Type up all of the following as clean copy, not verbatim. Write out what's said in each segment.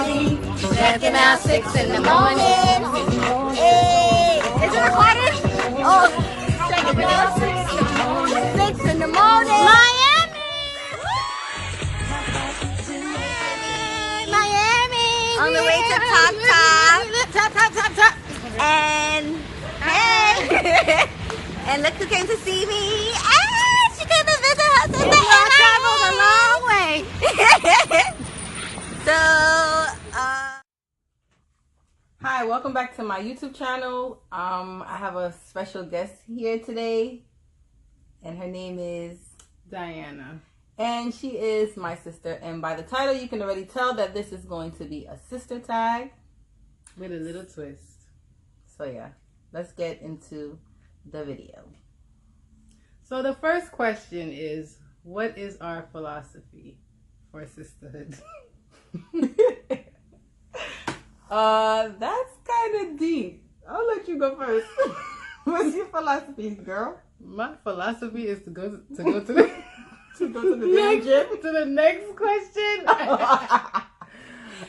party. Dancing out 6 in the morning. Hey, is it recorded? Oh, check it out. 6 in the morning. Miami. Miami. On the way to Top. Top. And hey. And look who came to see me. Ah, she came to visit her sister. I traveled a long way. So, hi, welcome back to my YouTube channel. I have a special guest here today, and her name is Diana. And she is my sister. And by the title, you can already tell that this is going to be a sister tag. With a little twist. So yeah, let's get into the video. So the first question is, what is our philosophy for sisterhood? That's kind of deep. I'll let you go first. What's your philosophy, girl? My philosophy is to go to the To go to the damn gym? to the next question.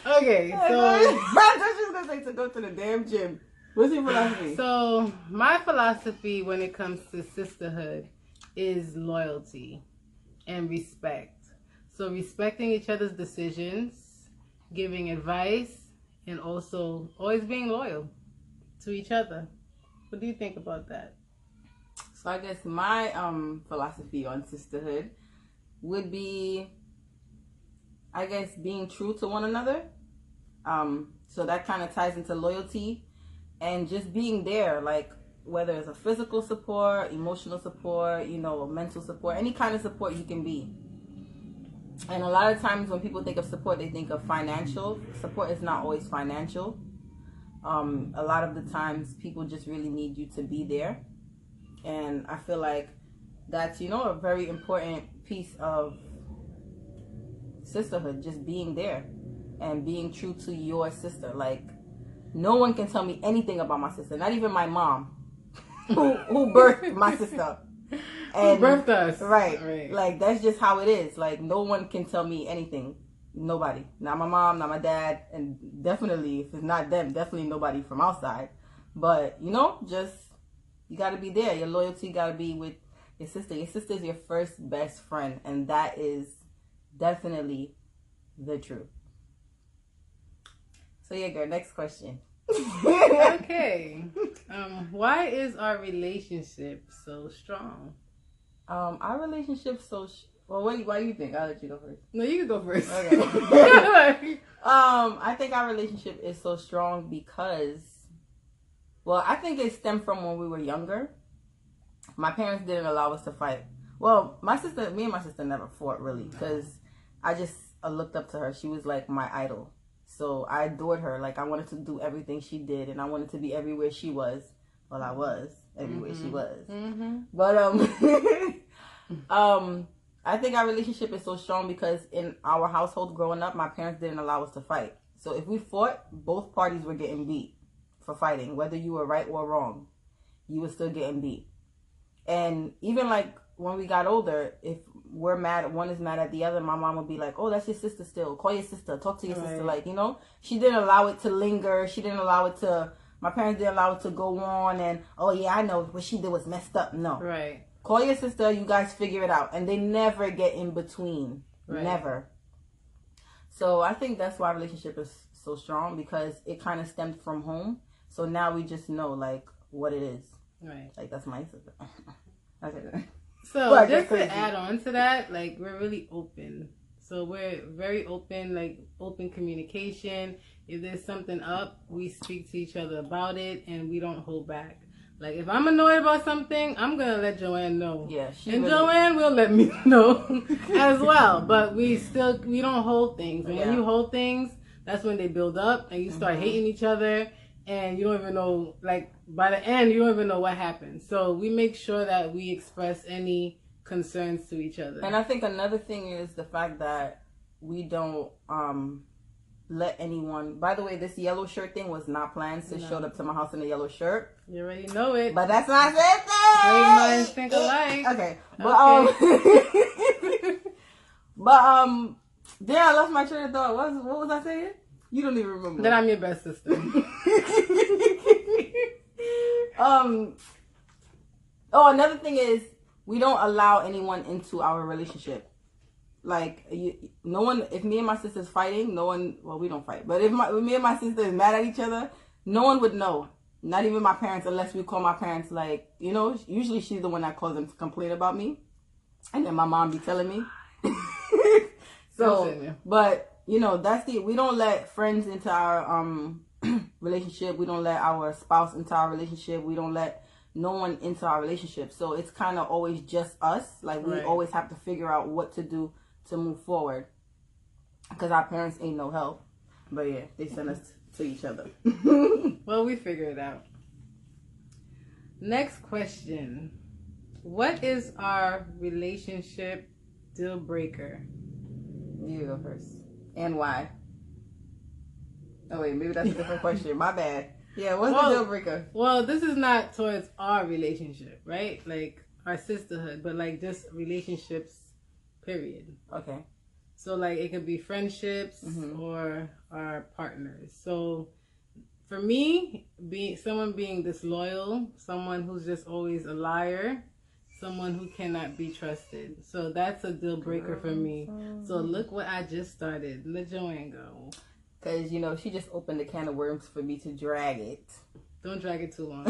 Okay, so I thought she was gonna say to go to the damn gym. What's your philosophy? So my philosophy when it comes to sisterhood is loyalty and respect. So respecting each other's decisions, giving advice, and also always being loyal to each other. What do you think about that? So I guess my philosophy on sisterhood would be, I guess, being true to one another. So that kind of ties into loyalty and just being there, like whether it's a physical support, emotional support, mental support, any kind of support you can be. And a lot of times when people think of support, they think of financial. Support is not always financial. A lot of the times people just really need you to be there. And I feel like that's, a very important piece of sisterhood, just being there and being true to your sister. Like, no one can tell me anything about my sister, not even my mom, who birthed my sister. And who birthed us. Right. Like, that's just how it is. Like, no one can tell me anything. Nobody. Not my mom, not my dad, and definitely, if it's not them, definitely nobody from outside. But, just, you got to be there. Your loyalty got to be with your sister. Your sister is your first best friend, and that is definitely the truth. So, yeah, girl, next question. Okay. Why is our relationship so strong? Our relationship why do you think? I'll let you go first. No, you can go first. Okay. I think our relationship is so strong because, I think it stemmed from when we were younger. My parents didn't allow us to fight. Well, me and my sister never fought really because I just looked up to her. She was like my idol. So I adored her. Like, I wanted to do everything she did, and I wanted to be everywhere she was. Well, I was everywhere she was. Mm-hmm. But I think our relationship is so strong because in our household growing up, my parents didn't allow us to fight. So if we fought, both parties were getting beat for fighting. Whether you were right or wrong, you were still getting beat. And even like when we got older, if we're mad, one is mad at the other, my mom would be like, oh, that's your sister still. Call your sister. Talk to your sister. Like, she didn't allow it to linger. My parents didn't allow it to go on and, oh, yeah, I know what she did was messed up. No. Right. Call your sister. You guys figure it out. And they never get in between. Right. Never. So I think that's why our relationship is so strong because it kind of stemmed from home. So now we just know, like, what it is. Right. Like, that's my sister. Okay. So just to add on to that, like, we're really open. So we're very open, like open communication. If there's something up, we speak to each other about it and we don't hold back. Like, if I'm annoyed about something, I'm going to let Joanne know. Yeah, Joanne will let me know as well. But we don't hold things. And when you hold things, that's when they build up and you start hating each other. And you don't even know, like, by the end, you don't even know what happened. So we make sure that we express any concerns to each other. And I think another thing is the fact that we don't let anyone... By the way, this yellow shirt thing was not planned. Sis showed up to my house in a yellow shirt. You already know it. But that's not sister! Great minds think alike. Okay. But, yeah, I lost my train of thought. What was I saying? You don't even remember. Then I'm your best sister. Another thing is we don't allow anyone into our relationship. Like, no one, if me and my sister's fighting, no one, well, we don't fight, but if me and my sister is mad at each other, no one would know. Not even my parents, unless we call my parents, like, you know, usually she's the one that calls them to complain about me. And then my mom be telling me. So, but, you know, we don't let friends into our relationship. We don't let our spouse into our relationship. We don't let no one into our relationship. So it's kind of always just us. Like, we always have to figure out what to do to move forward. Because our parents ain't no help. But yeah, they send us to each other. Well, we figure it out. Next question. What is our relationship deal breaker? You go first. And why? Oh wait, maybe that's a different question. My bad. Yeah, what's the deal breaker? Well, this is not towards our relationship, right? Like our sisterhood, but like just relationships, period. Okay. So like it could be friendships or our partners. So for me, someone being disloyal, someone who's just always a liar, someone who cannot be trusted. So that's a deal breaker for me. So look what I just started. Let Joanne go. Because, you know, she just opened a can of worms for me to drag it. Don't drag it too long.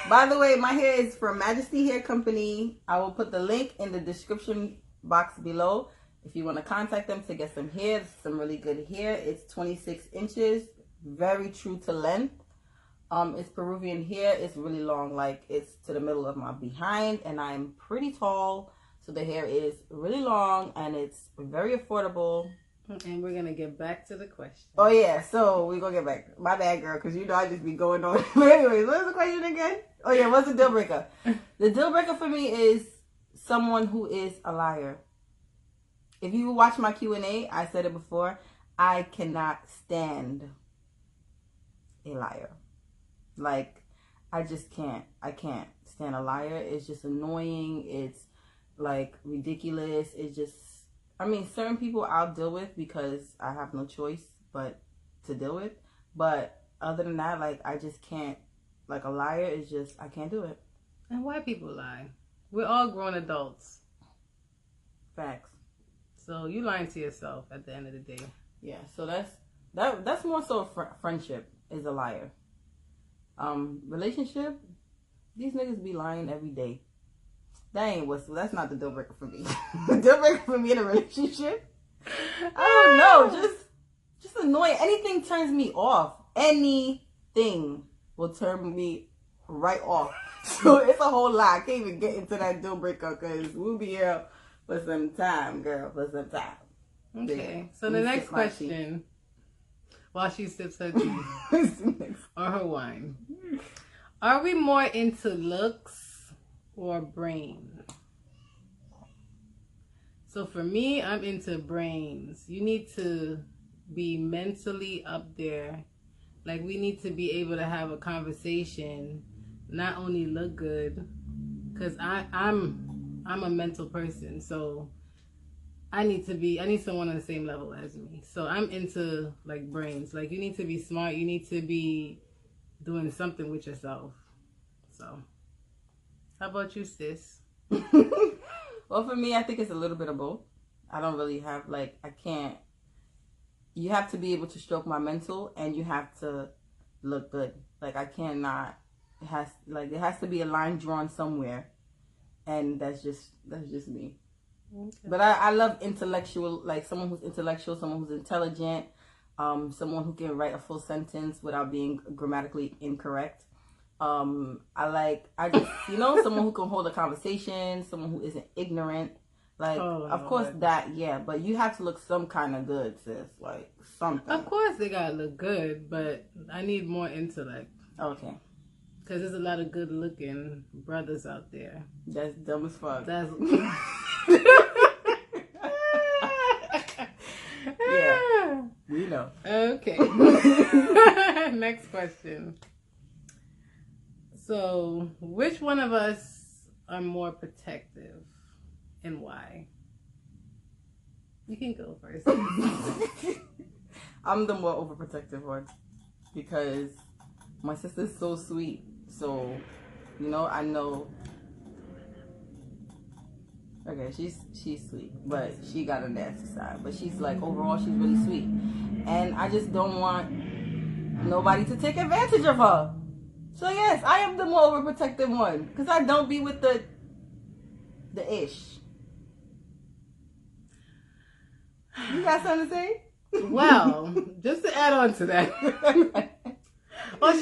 By the way, my hair is from Majesty Hair Company. I will put the link in the description box below if you want to contact them to get some hair, some really good hair. It's 26 inches, very true to length. It's Peruvian hair. It's really long, like it's to the middle of my behind, and I'm pretty tall, so the hair is really long and it's very affordable. And we're gonna get back to the question. Oh yeah, so we're gonna get back. My bad, girl, because you know I just be going on. But anyways, what's the question again? Oh yeah, what's the deal breaker? The deal breaker for me is someone who is a liar. If you watch my Q&A, I said it before, I cannot stand a liar. Like, I just can't. I can't stand a liar. It's just annoying. It's like ridiculous. It's just, I mean, certain people I'll deal with because I have no choice but to deal with. But other than that, like, I just can't. Like, a liar is just, I can't do it. And why people lie? We're all grown adults. Facts. So you lying to yourself at the end of the day. Yeah, so that's more so friendship is a liar. Relationship, these niggas be lying every day. That's not the deal breaker for me. The deal breaker for me in a relationship, I don't know, just annoying. Anything turns me off. Anything will turn me right off. So it's a whole lot. I can't even get into that deal breaker because we'll be here for some time, girl, for some time. Okay, so the next question, while she sips her tea or her wine, are we more into looks or brain? So for me, I'm into brains. You need to be mentally up there. Like, we need to be able to have a conversation, not only look good, because I'm a mental person, so I need someone on the same level as me. So I'm into like brains. Like, you need to be smart. You need to be doing something with yourself. So how about you, sis? Well, for me, I think it's a little bit of both. I don't really have you have to be able to stroke my mental and you have to look good. Like, I cannot, it has to be a line drawn somewhere. And that's just me. Okay. But I love intellectual, like someone who's intellectual, someone who's intelligent, someone who can write a full sentence without being grammatically incorrect. Someone who can hold a conversation, someone who isn't ignorant. Like, of course that, yeah, but you have to look some kind of good, sis. Like, something. Of course they gotta look good, but I need more intellect. Okay. Because there's a lot of good looking brothers out there. That's dumb as fuck. That's... Yeah, we know. Okay. Next question. So, which one of us are more protective and why? You can go first. I'm the more overprotective one because my sister's so sweet. So, you know, I know. Okay, she's sweet, but she got a nasty side. But she's like, overall, she's really sweet. And I just don't want nobody to take advantage of her. So yes, I am the more overprotective one because I don't be with the ish. You got something to say? Well, just to add on to that. Well,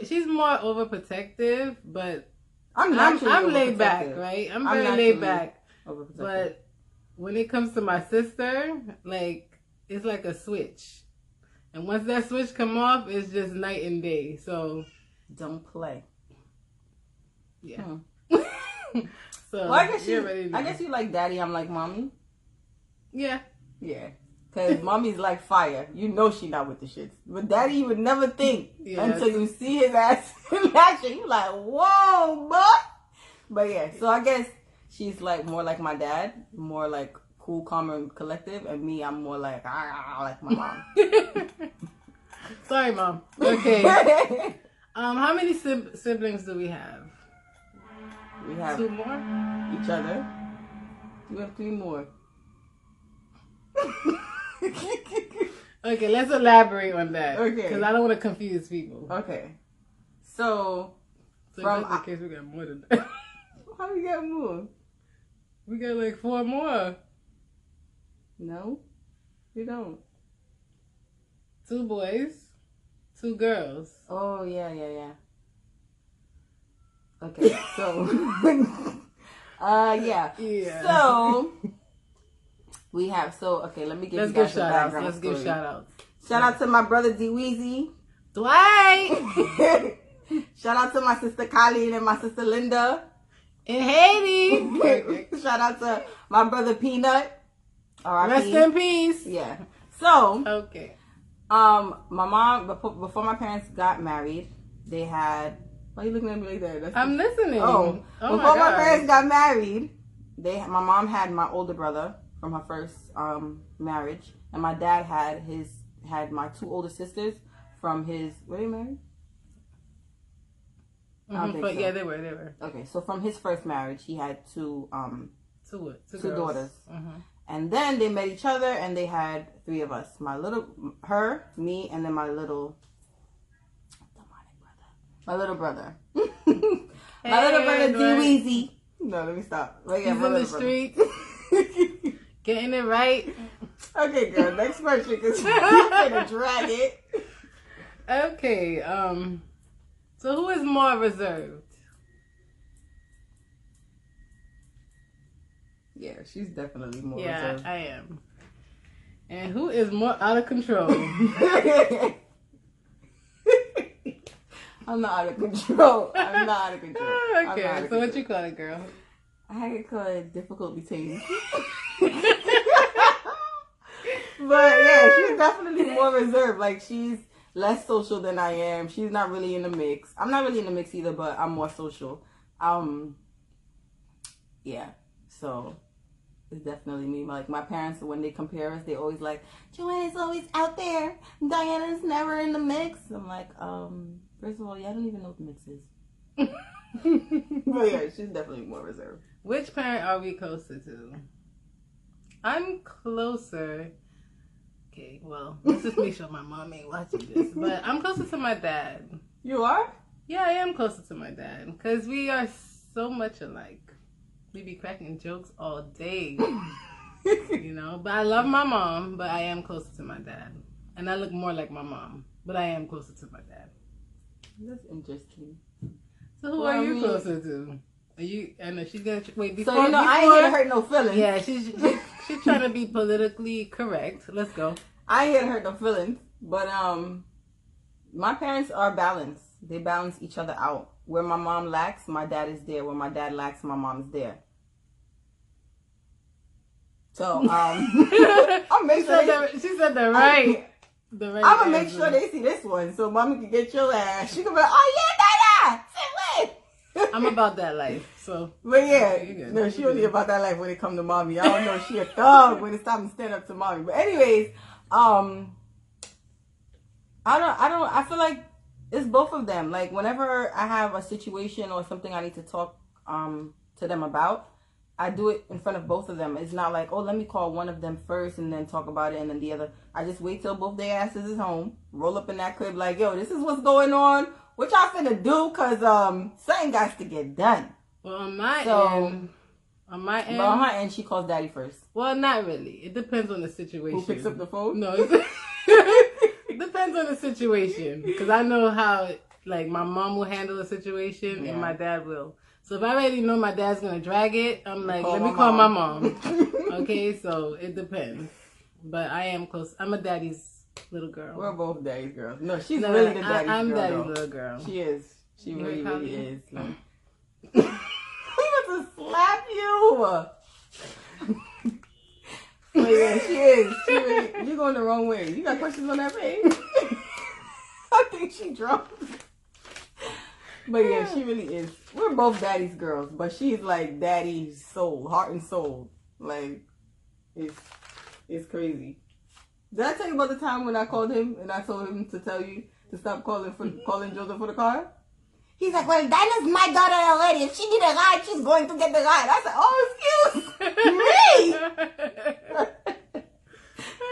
she's more overprotective, but I'm laid back, right? I'm very laid back. But when it comes to my sister, like, it's like a switch. And once that switch come off, it's just night and day. So don't play. Yeah. So well, I guess you like daddy, I'm like mommy. Yeah. Yeah. Because mommy's like fire. You know she not with the shits. But daddy, you would never think until you see his ass in action. You like, whoa, boy. But yeah, so I guess she's like more like my dad. More like cool, calm, and collective. And me, I'm more like my mom. Sorry, Mom. Okay. How many siblings do we have? We have 2 more? Each other. We have 3 more. Okay, let's elaborate on that. Okay. Because I don't want to confuse people. Okay. So from just in case we got more than that. How we got more? We got like 4 more. No, we don't. 2 boys, 2 girls. Oh yeah. Okay, so yeah. So we have okay. Let me give you guys some background. Let's give shout outs. Shout out to my brother D Weezy, Dwight. Shout out to my sister Colleen and my sister Linda in Haiti. Shout out to my brother Peanut. Rest in peace. Yeah. So okay. My mom before my parents got married, they had. Why are you looking at me like that? I'm listening. Oh before my parents got married, my mom had my older brother from her first marriage, and my dad had my 2 older sisters from his. Were they married? But so. Yeah, they were. Okay, so from his first marriage, he had 2 two daughters. And then they met each other, and they had 3 of us. Her, me, and then my little brother. My little brother, D-Weezy. No, let me stop. He's in the street. Getting it right. Okay, girl. Next question, because you're gonna drag it. Okay. So who is more reserved? Yeah, she's definitely more reserved. Yeah, I am. And who is more out of control? I'm not out of control. Okay, so what you call it, girl? I call it difficult between. But yeah, she's definitely more reserved. Like, she's less social than I am. She's not really in the mix. I'm not really in the mix either, but I'm more social. Yeah. So it's definitely me. Like, my parents, when they compare us, they always like, Joanna's always out there. Diana's never in the mix. I'm like, first of all, y'all don't even know what the mix is. But yeah, she's definitely more reserved. Which parent are we closer to? I'm closer. Okay, well, let's just make sure my mom ain't watching this. But I'm closer to my dad. You are? Yeah, I am closer to my dad. Because we are so much alike. We be cracking jokes all day. You know? But I love my mom, but I am closer to my dad. And I look more like my mom. But I am closer to my dad. That's interesting. So who are you closer to? Are you? I know she's gonna wait. Before, so I ain't here to hurt no feelings. Yeah, she's trying to be politically correct. Let's go. I ain't here to hurt no feelings, but my parents are balanced. They balance each other out. Where my mom lacks, my dad is there. Where my dad lacks, my mom is there. So I'll make sure she said that right. I'm gonna make sure they see this one, so mommy can get your ass. She can be like, "Oh yeah, Dada, say what?" I'm about that life, so. But yeah, no, she only about that life when it come to mommy. I don't know, she a thug when it's time to stand up to mommy. But anyways, I feel like it's both of them. Like whenever I have a situation or something I need to talk to them about, I do it in front of both of them. It's not like, oh, let me call one of them first and then talk about it and then the other. I just wait till both their asses is home, roll up in that crib like, yo, this is what's going on. What y'all finna do? Cause something got to get done. Well, on my end. But on her end, she calls daddy first. Well, not really. It depends on the situation. Who picks up the phone? No, it depends on the situation. Because I know how, like, my mom will handle a situation and my dad will. So if I already know my dad's going to drag it, I'm like, let me call my mom. Okay, so it depends. But I am close. I'm a daddy's little girl. We're both daddy's girls. No, she's really the daddy's girl. I'm daddy's little girl. She is. She really is. Like, to slap you. But yeah, she is. You're going the wrong way. You got questions on that page? I think she drunk. But yeah, she really is. We're both daddy's girls, but she's like daddy's soul, heart and soul. Like, it's crazy. Did I tell you about the time when I called him and I told him to tell you to stop calling Joseph for the car? He's like, well, Dinah's my daughter already. If she need a ride, she's going to get the ride. I said, oh, excuse me.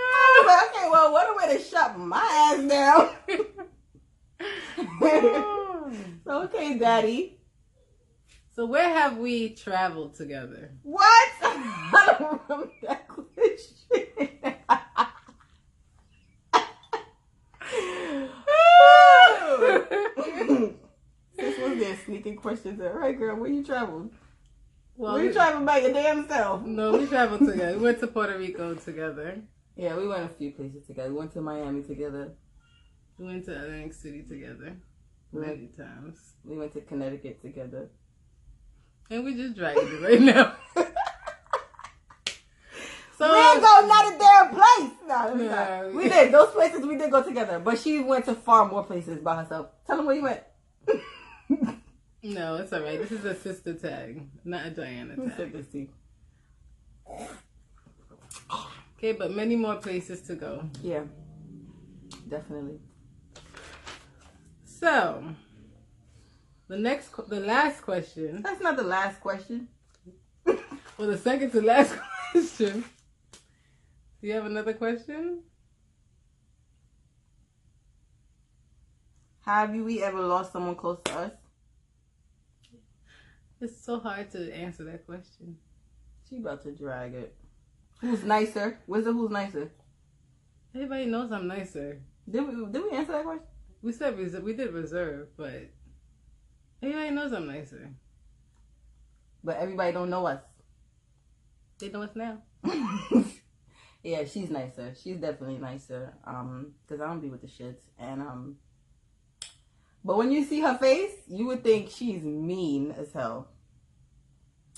I was like, okay, well, what a way to shut my ass down. So, okay, daddy. So where have we traveled together? What? I don't remember that question. This was their sneaking questions. All right, girl, where you traveled? Well, where you traveled by your damn self? No, we traveled together. We went to Puerto Rico together. Yeah, we went a few places together. We went to Miami together. We went to Atlantic City together. Many times. We went to Connecticut together. And we just dragging it right now. So we ain't go not a damn place. No, we did. Those places we did go together. But she went to far more places by herself. Tell them where you went. No, it's alright. This is a sister tag, not a Diana tag. Who said this to you? Okay, but many more places to go. Yeah, definitely. So, the last question. That's not the last question. Well, the second to last question. Do you have another question? Have we ever lost someone close to us? It's so hard to answer that question. She about to drag it. Who's nicer? Wizard, who's nicer? Everybody knows I'm nicer. Did we answer that question? We said we did reserve, but everybody knows I'm nicer. But everybody don't know us. They know us now. Yeah, she's nicer. She's definitely nicer. Cause I don't be with the shits. And but when you see her face, you would think she's mean as hell.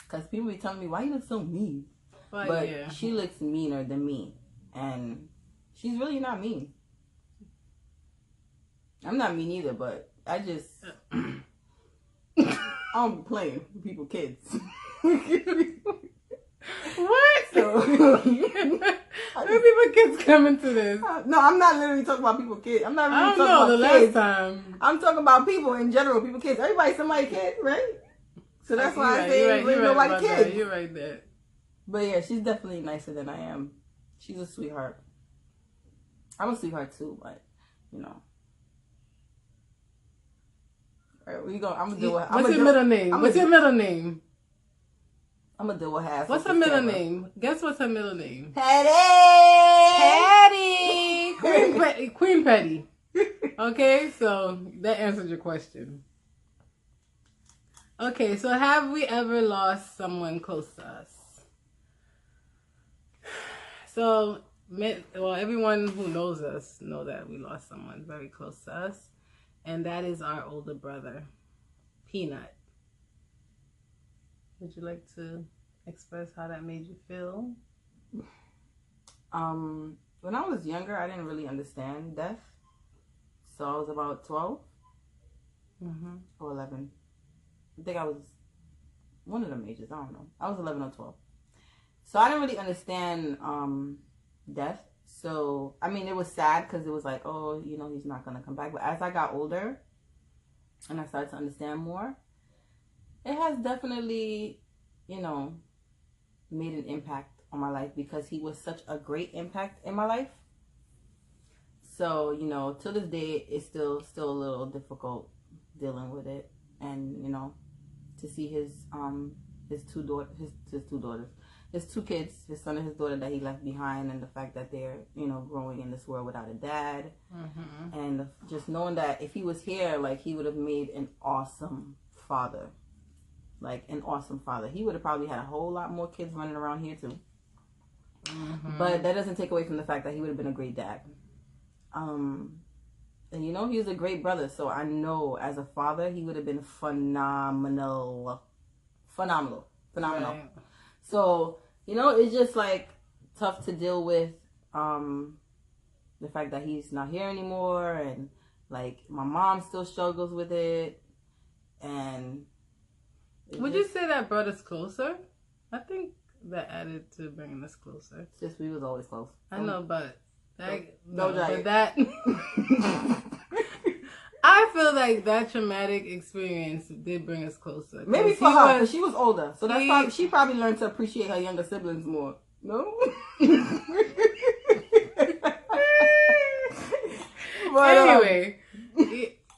Cause people be telling me, why you look so mean? But yeah, she looks meaner than me, and she's really not mean. I'm not mean either, but I just I don't be playing with people, kids. What? So, where people kids coming to this? No, I'm not literally talking about people, kids. I'm not really talking about the kids. Last time. I'm talking about people in general, people, kids. Everybody's somebody kid, right? So that's why I say nobody kids. You're right there. But yeah, she's definitely nicer than I am. She's a sweetheart. I'm a sweetheart too, but you know. All right, we go. I'm gonna do it. What's your middle name? What's your middle name? I'm gonna do a half. What's her middle name? Guess what's her middle name? Petty. Queen Petty. Okay, so that answers your question. Okay, so have we ever lost someone close to us? So, well, everyone who knows us know that we lost someone very close to us, and that is our older brother, Peanut. Would you like to express how that made you feel? When I was younger, I didn't really understand death. So I was about 12 or 11. I think I was one of them ages. I don't know. I was 11 or 12. So I didn't really understand death. So, I mean, it was sad because it was like, oh, you know, he's not going to come back. But as I got older and I started to understand more, it has definitely, you know, made an impact on my life because he was such a great impact in my life. So, you know, to this day, it's still a little difficult dealing with it. And, you know, to see his two kids, his son and his daughter that he left behind, and the fact that they're, you know, growing in this world without a dad. Mm-hmm. And just knowing that if he was here, like, he would have made an awesome father. Like, an awesome father. He would have probably had a whole lot more kids running around here, too. Mm-hmm. But that doesn't take away from the fact that he would have been a great dad. And, you know, he was a great brother. So I know as a father, he would have been phenomenal. Right. So, you know, it's just, like, tough to deal with the fact that he's not here anymore. And, like, my mom still struggles with it. And... Would you say that brought us closer? I think that added to bringing us closer. Just we was always close. I know, but that I feel like that traumatic experience did bring us closer. Maybe for her, because she was older, so that's she probably learned to appreciate her younger siblings more. No. But, anyway,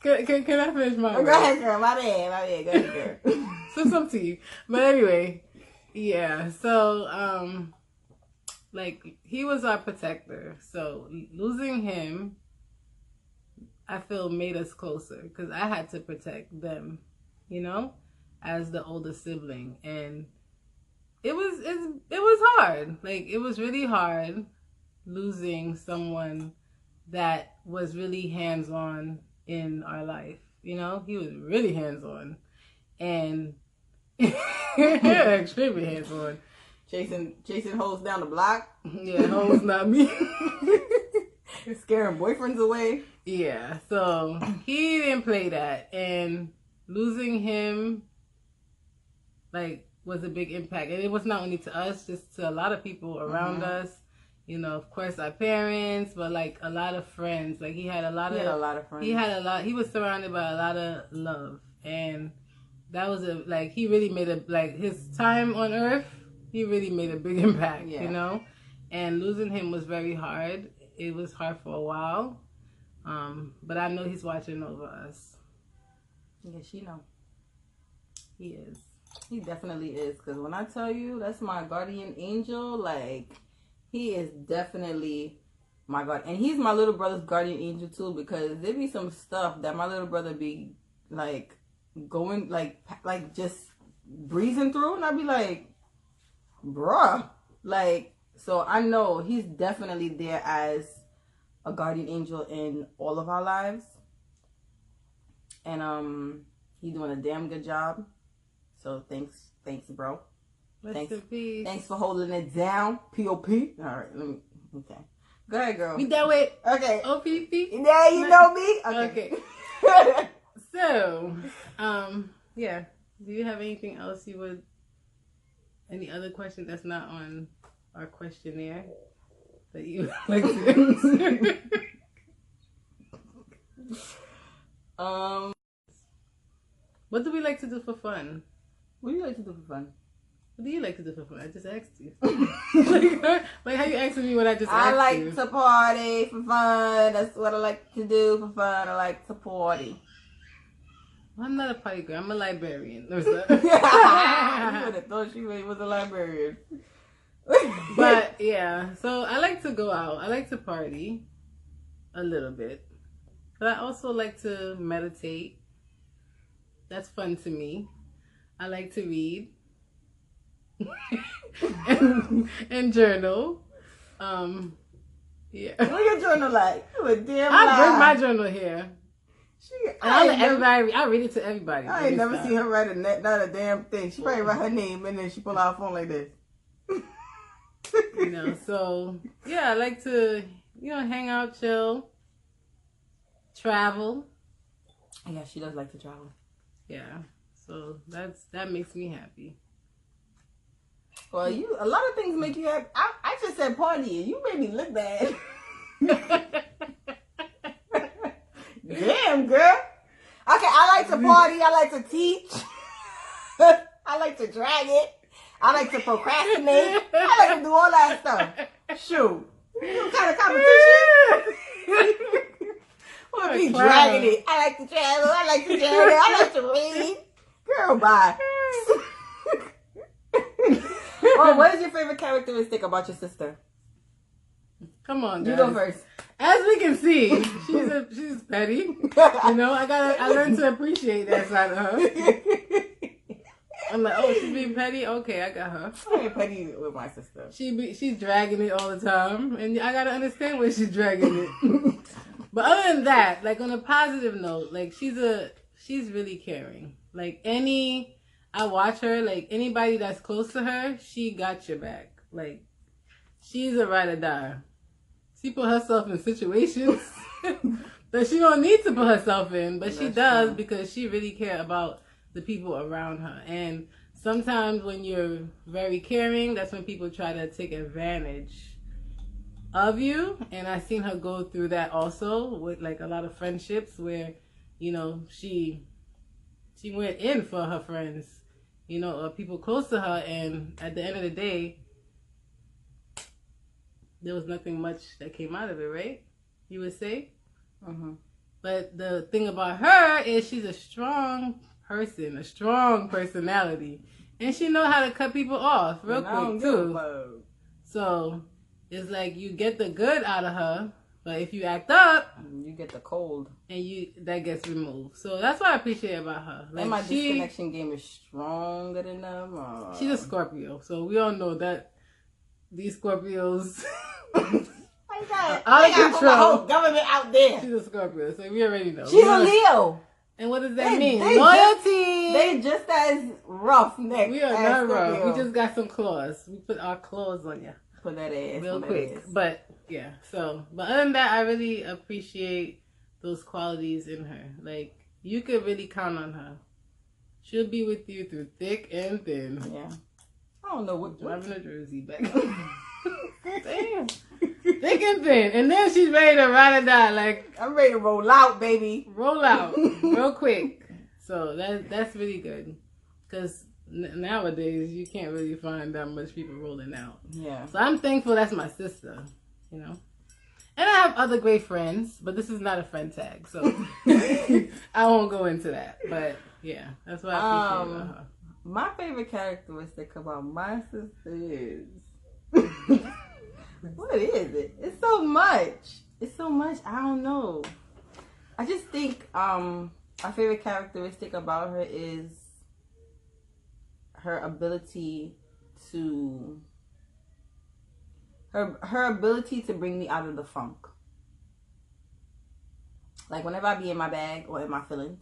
can I finish my? Go ahead, girl. My bad. Go ahead, girl. So some tea. But anyway, yeah. So, like, he was our protector. So losing him, I feel, made us closer because I had to protect them, you know, as the older sibling, and it was hard. Like, it was really hard losing someone that was really hands-on in our life. You know, he was really hands-on. And extremely hands-on. Chasing hoes down the block. Yeah, hoes, not me. Scaring boyfriends away. Yeah, so he didn't play that. And losing him, like, was a big impact. And it was not only to us, just to a lot of people around us. You know, of course, our parents, but, like, a lot of friends. Like, he had a lot of friends. He was surrounded by a lot of love. And that was he really made his time on earth, he really made a big impact, you know? And losing him was very hard. It was hard for a while. But I know he's watching over us. Yes, you know. He is. He definitely is. Because when I tell you that's my guardian angel, like, he is definitely my guardian. And he's my little brother's guardian angel, too, because there be some stuff that my little brother be, like, going like just breezing through, and I'd be like, bruh, like, so I know he's definitely there as a guardian angel in all of our lives, and he's doing a damn good job. So thanks, bro. Thanks for holding it down. P.O.P. All right, okay. Go ahead, girl. We do it. Okay. O.P.P. Yeah, you know me. Okay. So, yeah. Do you have anything else any other question that's not on our questionnaire that you like to What do we like to do for fun? What do you like to do for fun? What do you like to do for fun? I just asked you. like how you asking me what I just asked you? I like to party for fun. That's what I like to do for fun. I like to party. I'm not a party girl. I'm a librarian. You would have thought she really was a librarian. But yeah, so I like to go out. I like to party a little bit. But I also like to meditate. That's fun to me. I like to read. and journal. Yeah. What your journal like? You a damn I bring my journal here. I read it to everybody. I ain't never seen her write not a damn thing. She probably write her name and then she pull out her phone like this. You know, so yeah, I like to, hang out, chill, travel. Yeah, she does like to travel. Yeah, so that makes me happy. Well, a lot of things make you happy. I just said party and you made me look bad. Damn, girl. Okay, I like to party. I like to teach. I like to drag it. I like to procrastinate. I like to do all that stuff. Shoot. What kind of competition? We'll be dragging it. I like to travel. I like to drag it. I like to read. Girl, bye. Oh, what is your favorite characteristic about your sister? Come on, guys. You go first. As we can see, she's petty. You know, I learned to appreciate that side of her. I'm like, oh, she's being petty. Okay, I got her. I ain't petty with my sister. She's dragging it all the time, and I gotta understand where she's dragging it. But other than that, like on a positive note, like she's really caring. Like I watch her, like anybody that's close to her, she got your back. Like she's a ride or die. She put herself in situations that she don't need to put herself in, but she does because she really cares about the people around her. And sometimes when you're very caring, that's when people try to take advantage of you. And I've seen her go through that also with like a lot of friendships where, you know, she went in for her friends, you know, or people close to her, and at the end of the day, there was nothing much that came out of it, right? You would say? Mm-hmm. But the thing about her is she's a strong person, a strong personality. And she know how to cut people off real quick, too. So, it's like you get the good out of her, but if you act up, you get the cold. And that gets removed. So, that's what I appreciate about her. Like, and my disconnection game is stronger than them. She's a Scorpio, so we all know that these Scorpios... out of control. The whole government out there. She's a Scorpio, so we already know. She's a Leo. And what does that mean? Loyalty. They just as rough neck. We are not rough. We just got some claws. We put our claws on you. Put that ass real quick. But yeah, but other than that, I really appreciate those qualities in her. Like you could really count on her. She'll be with you through thick and thin. Yeah. I don't know what driving a Jersey back. Damn. Thick and thin. And then she's ready to ride or die. Like I'm ready to roll out, baby. Roll out real quick. So that's really good. Because nowadays you can't really find that much people rolling out. Yeah. So I'm thankful that's my sister. You know. And I have other great friends, but this is not a friend tag, so I won't go into that. But yeah, that's what I appreciate about her. My favorite characteristic about my sister is what is it? It's so much. It's so much. I don't know. I just think my favorite characteristic about her is her ability to her ability to bring me out of the funk. Like whenever I be in my bag or in my feelings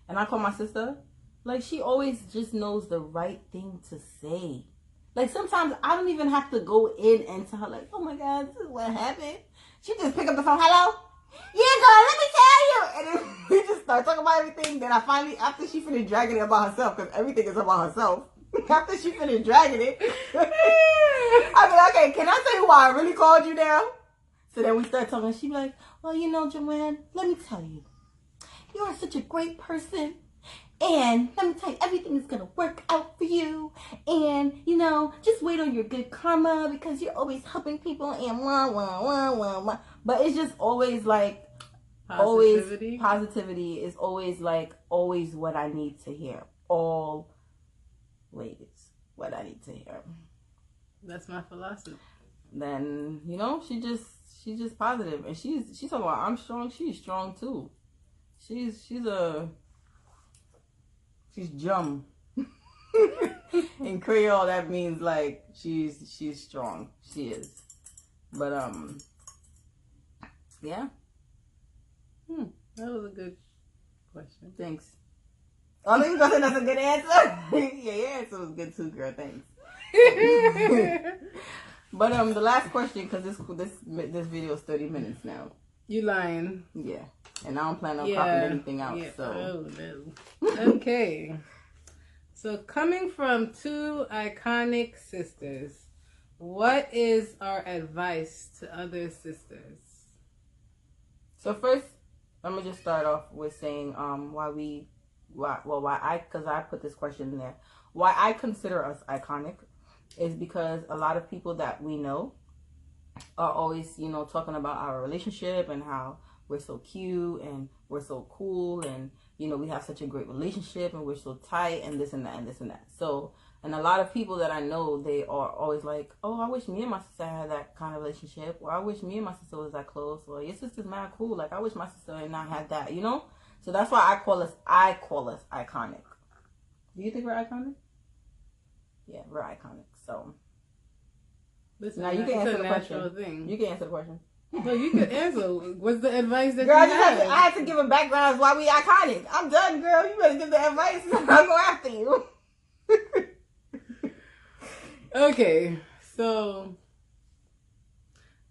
and I call my sister, like she always just knows the right thing to say. Like sometimes I don't even have to go in and tell her like, oh my God, this is what happened. She just pick up the phone, hello? Yeah, girl, let me tell you. And then we just start talking about everything. Then I finally, after she finished dragging it about herself, because everything is about herself. After she finished dragging it, I be like, okay, can I tell you why I really called you now? So then we start talking. She be like, well, you know, Joanne, let me tell you. You are such a great person. And let me tell you, everything is going to work out for you. And, you know, just wait on your good karma because you're always helping people and blah, blah, blah, blah, blah. But it's just always like, positivity is always like, always what I need to hear. Always what I need to hear. That's my philosophy. Then, you know, she's just positive. And she's talking about, I'm strong. She's strong too. She's jum. In Creole, that means like she's strong. She is. But yeah. That was a good question. Thanks. Oh, you gonna say that's a good answer? Yeah, your answer was good too, girl. Thanks. But the last question, because this video is 30 minutes now. You lying? Yeah, and I don't plan on popping anything out. Yeah. So. Oh no. Okay. So coming from two iconic sisters, what is our advice to other sisters? So first, let me just start off with saying because I put this question in there. Why I consider us iconic is because a lot of people that we know are always, talking about our relationship and how we're so cute and we're so cool and, we have such a great relationship and we're so tight and this and that and this and that. So, and a lot of people that I know, they are always like, oh, I wish me and my sister had that kind of relationship, or I wish me and my sister was that close, or your sister's mad cool, like I wish my sister and I had that, So that's why I call us iconic. Do you think we're iconic? Yeah, we're iconic. So now you can answer the question. You can answer the question. No, you can answer. What's the advice that girl, you have? I had to give a background as why we iconic. I'm done, girl. You better give the advice. I'll go after you. Okay, so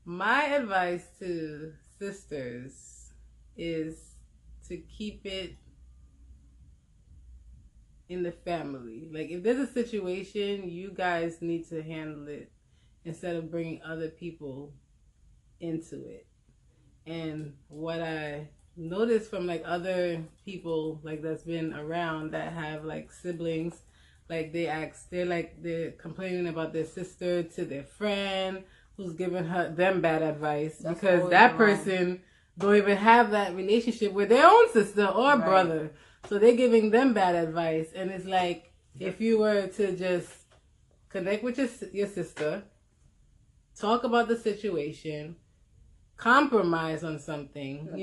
my advice to sisters is to keep it in the family. Like, if there's a situation, you guys need to handle it instead of bringing other people into it. And what I noticed from like other people like that's been around that have like siblings, like they're complaining about their sister to their friend who's giving them bad advice because that person don't even have that relationship with their own sister or brother. So they're giving them bad advice. And it's like, if you were to just connect with your sister, talk about the situation, compromise on something, And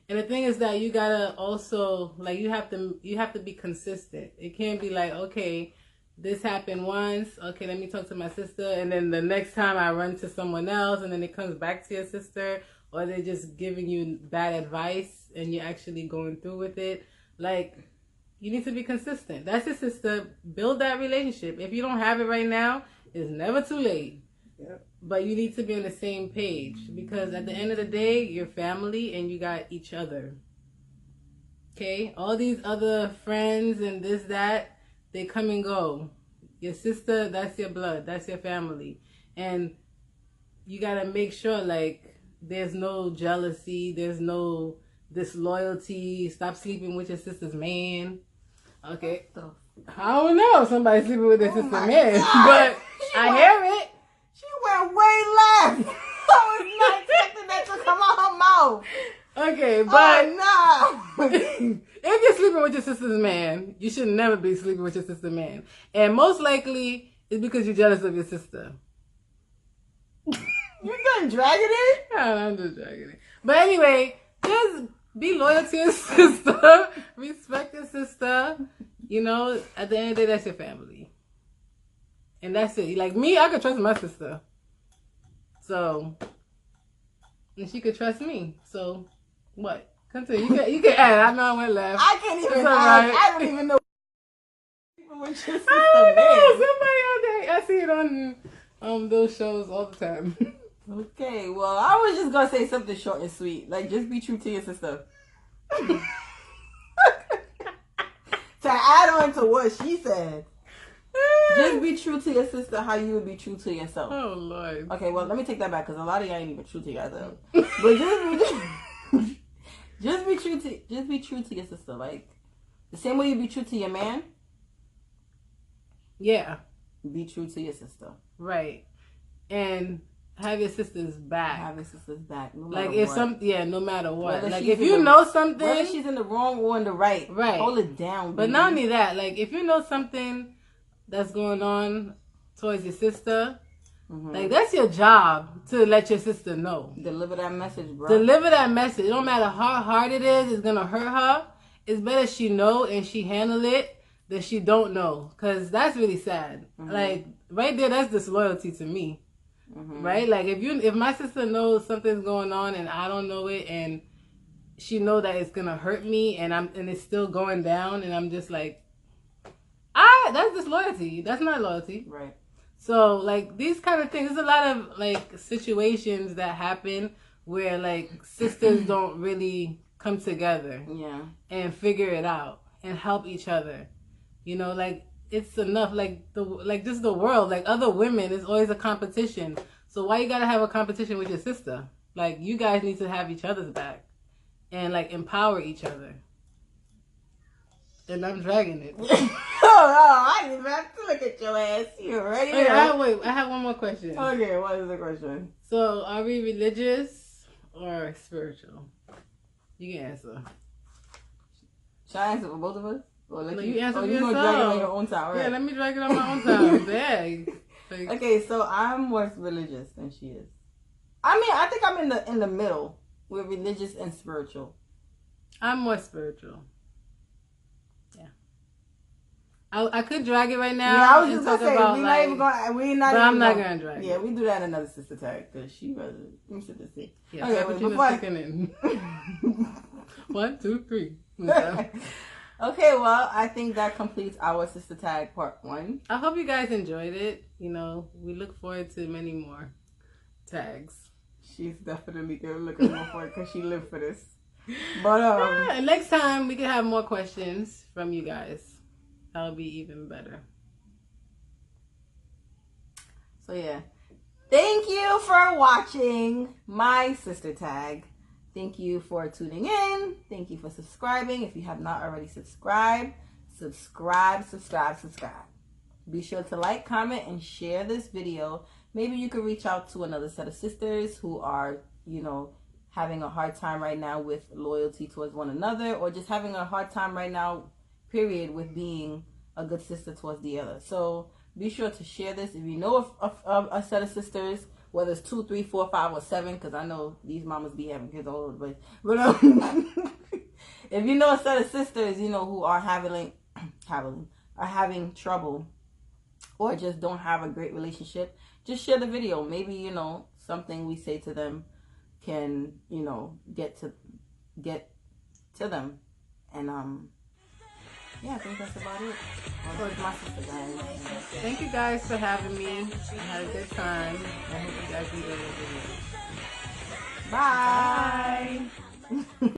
the thing is that you gotta also, like, you have to be consistent. It can't be like, okay, this happened once, okay, let me talk to my sister, and then the next time I run to someone else, and then it comes back to your sister, or they're just giving you bad advice, and you're actually going through with it. Like, you need to be consistent. That's your sister. Build that relationship. If you don't have it right now, it's never too late. Yep. But you need to be on the same page, because at the end of the day, you're family and you got each other. Okay? All these other friends and this, that, they come and go. Your sister, that's your blood. That's your family. And you got to make sure, like, there's no jealousy. There's no disloyalty. Stop sleeping with your sister's man. Okay? I don't know if somebody's sleeping with their sister's man, but I hear it. She went way left. I was not expecting that to come out her mouth. Okay, but no. If you're sleeping with your sister's man, you should never be sleeping with your sister's man. And most likely, it's because you're jealous of your sister. You done dragging it? I'm just dragging it. But anyway, just be loyal to your sister. Respect your sister. At the end of the day, that's your family. And that's it. Like me, I could trust my sister. So, and she could trust me. So, what? Continue. You can add. I know I went left. I can't even add. Right. I don't even know. With your sister, I don't know. Somebody out there. I see it on those shows all the time. Okay. Well, I was just gonna say something short and sweet. Like, just be true to your sister. To add on to what she said. Just be true to your sister how you would be true to yourself. Oh, Lord. Okay, well, let me take that back, because a lot of y'all ain't even true to yourself. But just be true to your sister. Like, the same way you be true to your man. Yeah. Be true to your sister. Right. And have your sister's back. Have your sister's back. No like, if what. No matter what. Like, if you know something. Whether she's in the wrong or in the right. Right. Hold it down, baby. But not only that, like, if you know something that's going on towards your sister, like, that's your job to let your sister know. Deliver that message, bro. Deliver that message. It don't matter how hard it is, it's gonna hurt her. It's better she know and she handle it than she don't know, because that's really sad. Like, right there, that's disloyalty to me. Right? Like, if my sister knows something's going on and I don't know it, and she know that it's gonna hurt me, and it's still going down, and I'm just like, that's disloyalty. That's not loyalty. Right. So, like, these kind of things, there's a lot of, like, situations that happen where, like, sisters don't really come together. Yeah. And figure it out and help each other. Like, it's enough. Like just the world, like other women, is always a competition. So why you gotta have a competition with your sister? Like, you guys need to have each other's back and like empower each other. And I'm dragging it. I didn't even have to look at your ass. You ready? Okay, I have one more question. Okay, what is the question? So, are we religious or spiritual? You can answer. Should I answer for both of us? Or No, you answer for you yourself. gonna drag it on your own time, right? Yeah, let me drag it on my own time. Dang. Like, Okay, so I'm more religious than she is. I mean, I think I'm in the middle with religious and spiritual. I'm more spiritual. Yeah. I could drag it right now. Yeah, I was just talk gonna say about, we're like, not even gonna. We're not. But even I'm not gonna drag it. Yeah, we do that in another sister tag because she rather. Let me sit this thing. Yeah, Okay, wait, before I... in. 1, 2, 3. Okay, well, I think that completes our sister tag part 1. I hope you guys enjoyed it. You know, we look forward to many more tags. She's definitely looking for it because she lived for this. But and next time we can have more questions from you guys. That'll be even better. So yeah, thank you for watching my sister tag. Thank you for tuning in. Thank you for subscribing. If you have not already subscribed, subscribe. Be sure to like, comment, and share this video. Maybe you could reach out to another set of sisters who are, you know, having a hard time right now with loyalty towards one another, or just having a hard time right now, period, with being a good sister towards the other. So be sure to share this. If you know of a set of sisters, whether it's 2, 3, 4, 5, or 7, because I know these mamas be having kids all over the place. But if you know a set of sisters, you know, who are having trouble, or just don't have a great relationship, just share the video. Maybe, you know, something we say to them can, you know, get to them. And yeah, I think that's about it. My sister, guys. Thank you guys for having me. I had a good time. I hope you guys enjoyed the video. Bye.